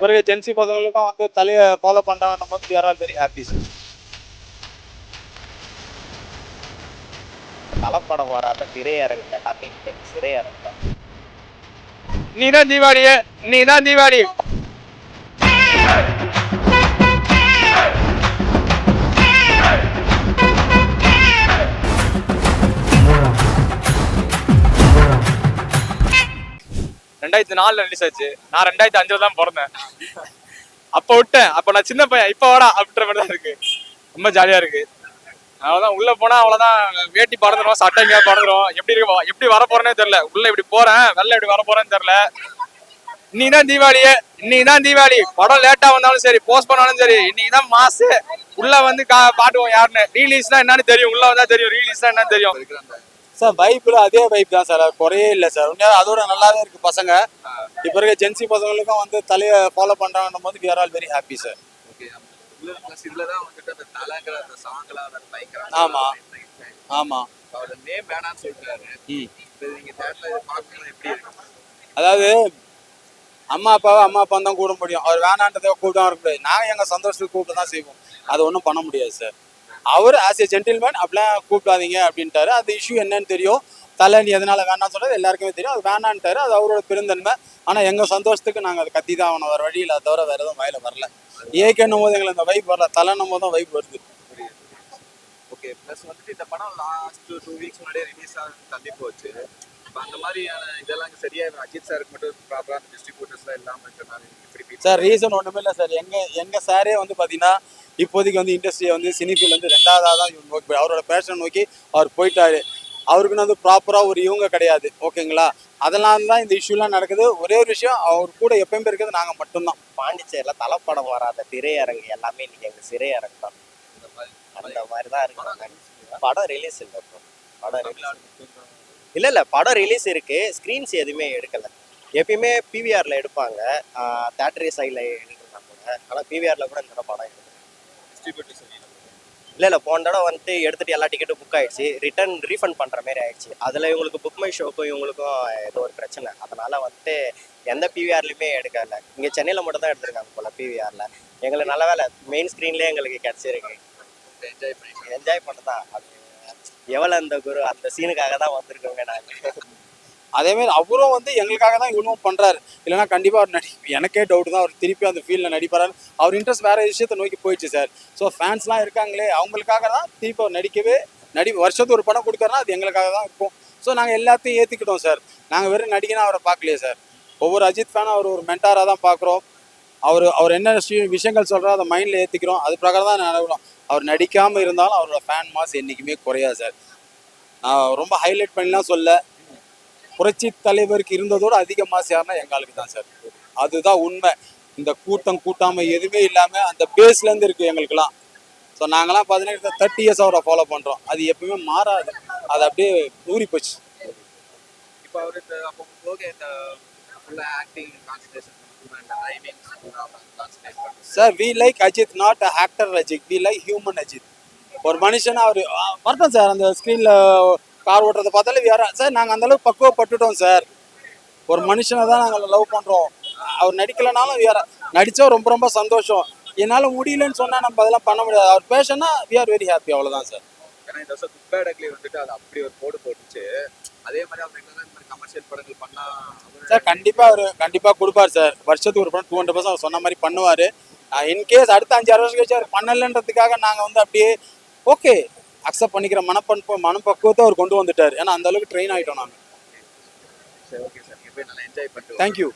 இப்போ இருக்க ஜென்சி பசங்களுக்கும் வந்து தலையை ஃபாலோ பண்ணுறாங்க போது we are all very happy sir. கலப்படம் வராத திரையரங்கு அப்படின்னு திரையரங்கு தான். நீ தான் தீபாவளி, நீ தான் தீபாவளி. ரெண்டாயிரத்தி 4 ரிலீஸ் ஆச்சு. நான் 2005 தான் பிறந்தேன். அப்போ விட்டேன். அப்போ நான் சின்ன பையன். இப்போ வாடா அப்படின்ற மாதிரி தான் இருக்கு. ரொம்ப ஜாலியா இருக்கு. அவ்வளவுதான். உள்ள போனா அவ்வளவுதான். வேட்டி பறந்துடும், சட்டைங்க பறந்துடும். எப்படி வர போறேன்னே தெரியல. உள்ள இப்படி போறேன், வெளில எப்படி வர போறேன்னு தெரியல. இன்னைக்குதான் தீபாவளி, இன்னைக்குதான் தீபாவளி. படம் லேட்டா வந்தாலும் சரி, போஸ்ட் பண்ணாலும் சரி, இன்னைக்குதான் மாசு. உள்ள வந்து பாட்டுவோம் யாருன்னு. ரீலீஸ்னா என்னன்னு தெரியும், உள்ள வந்தா தெரியும். ரீலீஸ்னா என்னன்னு தெரியும் சார். வைப்ல அதே வைப் தான் சார், குறையே இல்லை சார். உண்மையாக அதோட நல்லாவே இருக்கு பசங்க. இப்போ இருக்க ஜென்சி பசங்களுக்கும் வந்து தலையை ஃபாலோ பண்றாங்கன்னும் போது we are all very happy sir. ஆமா ஆமா. அதாவது அம்மா அப்பா தான் கூட முடியும். அவர் வேணான்றதை கூப்பிட்டு இருக்க முடியாது. நாங்கள் எங்க சந்தோஷத்துக்கு கூப்பிட்டு தான் செய்வோம். அது ஒன்றும் பண்ண முடியாது சார். அவர் ஆஸ் ஏ ஜென்டில்மேன் அப்படிலாம் கூப்பிடாதீங்க அப்படின்ட்டாரு. அது இஷ்யூ என்னன்னு தெரியும். தலை நீ எதனால வேணாம்னு சொல்றது எல்லாருக்குமே தெரியும். அது வேணான்ட்டாரு. அது அவரோட பெருந்தன்மை. ஆனால் எங்கள் சந்தோஷத்துக்கு நாங்கள் அதை கத்தி தான் ஆகணும். வேறு வழியில் அதை தவிர வேற எதுவும் வாயில வரல. ஏக்கன்னும் போது எங்களுக்கு அந்த வைப் வரல, தலைன்னும் போது தான் வைப் வருது. ஓகே. ப்ளஸ் வந்துட்டு இந்த படம் லாஸ்ட் 2 வீக்ஸ் முன்னாடியே ரிலீஸ் ஆக தள்ளி போச்சு. அந்த மாதிரியான இதெல்லாம் சரியா அஜித் சாருக்கு மட்டும் ப்ராப்பரான டிஸ்ட்ரிபியூட்டர்ஸ்லாம் இல்லாமல் இருக்கிறனால சார் ரீசன் ஒன்றுமே இல்லை சார். எங்க சாரே வந்து பார்த்தீங்கன்னா இப்போதைக்கு வந்து இண்டஸ்ட்ரியை வந்து சினிஃபீல் வந்து 2ஆவதாக தான் அவரோட பேஷன் நோக்கி அவர் போயிட்டாரு. அவருக்குன்னு வந்து ப்ராப்பராக ஒரு இவங்க கிடையாது. ஓகேங்களா? அதனால தான் இந்த இஷ்யூலாம் நடக்குது. ஒரே ஒரு விஷயம், அவர் கூட எப்பயுமே இருக்கிறது நாங்கள் மட்டும்தான். பாண்டிச்சேரியில் தலைப்படம் வராத திரையரங்கு எல்லாமே இன்னைக்கு எங்கள் சிறையரங்கு தான். அந்த மாதிரி தான் இருக்கு. படம் ரிலீஸ் இல்லை. படம் இல்லை படம் ரிலீஸ் இருக்கு. ஸ்க்ரீன்ஸ் எதுவுமே எடுக்கலை. எப்பயுமே பிவிஆரில் எடுப்பாங்க, தேட்டரி சைடில் எடுக்கிறதா கூட. ஆனால் பிவிஆரில் கூட இந்த படம் எடுக்கல. இல்லை போன தடவை வந்துட்டு எடுத்துகிட்டு எல்லா டிக்கெட்டும் புக் ஆகிடுச்சு. ரிட்டர்ன் ரீஃபண்ட் பண்ணுற மாதிரி ஆயிடுச்சு. அதில் இவங்களுக்கு புக் மை ஷோக்கும் இவங்களுக்கும் ஏதோ ஒரு பிரச்சனை. அதனால் வந்துட்டு எந்த பிவிஆர்லையுமே எடுக்கலை. இங்கே சென்னையில் மட்டும் தான் எடுத்துருக்காங்க போல் பிவிஆரில். எங்களுக்கு நல்ல வேலை மெயின் ஸ்க்ரீன்லேயே எங்களுக்கு கிடச்சிருக்கு. என்ஜாய் பண்ண தான். அது எவ்வளோ அந்த குரு அந்த சீனுக்காக தான் வந்திருக்கோங்க நாங்கள். அதேமாதிரி அவரும் வந்து எங்களுக்காக தான் இவனும் பண்ணுறாரு. இல்லைனா கண்டிப்பாக அவர் எனக்கே டவுட் தான். அவர் திருப்பி அந்த ஃபீல்டில் நடிப்பாரு. அவர் இன்ட்ரெஸ்ட் வேறு விஷயத்தை நோக்கி போயிடுச்சு சார். ஸோ ஃபேன்ஸ்லாம் இருக்காங்களே, அவங்களுக்காக தான் திருப்பி அவர் நடிக்கவே வருஷத்துக்கு ஒரு படம் கொடுக்குறனா அது எங்களுக்காக தான் இருக்கும். ஸோ நாங்கள் எல்லாத்தையும் ஏற்றிக்கிட்டோம் சார். நாங்கள் வெறும் நடிகனா அவரை பார்க்கலையே சார். ஒவ்வொரு அஜித் ஃபேனும் அவர் ஒரு மென்டாராக தான் பார்க்குறோம். அவர் என்ன விஷயங்கள் சொல்கிறோம் அதை மைண்டில் ஏற்றிக்கிறோம். அது பிரகாரம் தான் நடக்கணும். அவர் நடிக்காமல் இருந்தாலும் அவரோட ஃபேன் மாஸ் என்றைக்குமே குறையாது சார். நான் ரொம்ப ஹைலைட் பண்ணிலாம் சொல்ல, புரட்சி தலைவருக்கு இருந்ததோடு அதிக மாசு யாருன்னா எங்களுக்கு தான் சார். அதுதான் உண்மை. இந்த கூட்டாமல் எதுவுமே இல்லாமல் அந்த பேஸ்லேருந்து இருக்குது எங்களுக்குலாம். ஸோ நாங்களாம் பார்த்தீங்கன்னா 30 இயர்ஸ் அவரை ஃபாலோ பண்ணுறோம். அது எப்பவுமே மாறாது. அது அப்படியே ஊறி போச்சு. இப்போ அவர் அப்போ போக இந்த acting concentration sir, we like Ajith, not actor Ajith. We like human Ajith. ஒரு மனுஷனா அவர் வரட்டும் சார். அந்த ஸ்க்ரீனில் கார் ஓட்டுறதை பார்த்தாலே வேற சார். நாங்கள் அந்தளவுக்கு பக்குவப்பட்டுட்டோம் சார். ஒரு மனுஷனை தான் நாங்கள் லவ் பண்ணுறோம். அவர் நடிக்கலைனாலும் வேற நடித்தா ரொம்ப ரொம்ப சந்தோஷம். என்னால் முடியலன்னு சொன்னால் நம்ம அதெல்லாம் பண்ண முடியாது. அவர் பேஷன்னா வி ஆர் வெரி ஹாப்பி. அவ்வளோதான் சார். ஏன்னா இந்த வருஷம் குப்பேடக்லி வந்துட்டு அது அப்படி ஒரு போடு போட்டுச்சு. அதே மாதிரி அவர் இந்த மாதிரி கமர்ஷியல் படங்கள் பண்ணால் சார் கண்டிப்பாக கொடுப்பார் சார். வருஷத்துக்கு ஒரு படம் 200% அவர் சொன்ன மாதிரி பண்ணுவார். இன்கேஸ் அடுத்த 5-6 வருஷம் கழிச்சு அவர் பண்ணலன்றதுக்காக நாங்கள் வந்து அப்படியே ஓகே அக்செப்ட் பண்ணிக்கிற மனப்பக்குவத்தை அவர் கொண்டு வந்துட்டார். ஏன்னா அந்த அளவுக்கு ட்ரெயின் ஆகிட்டோம் நாங்கள். சரி, ஓகே சார். நீங்கள் போய் நல்லா என்ஜாய் பண்ணுறோம். தேங்க்யூ.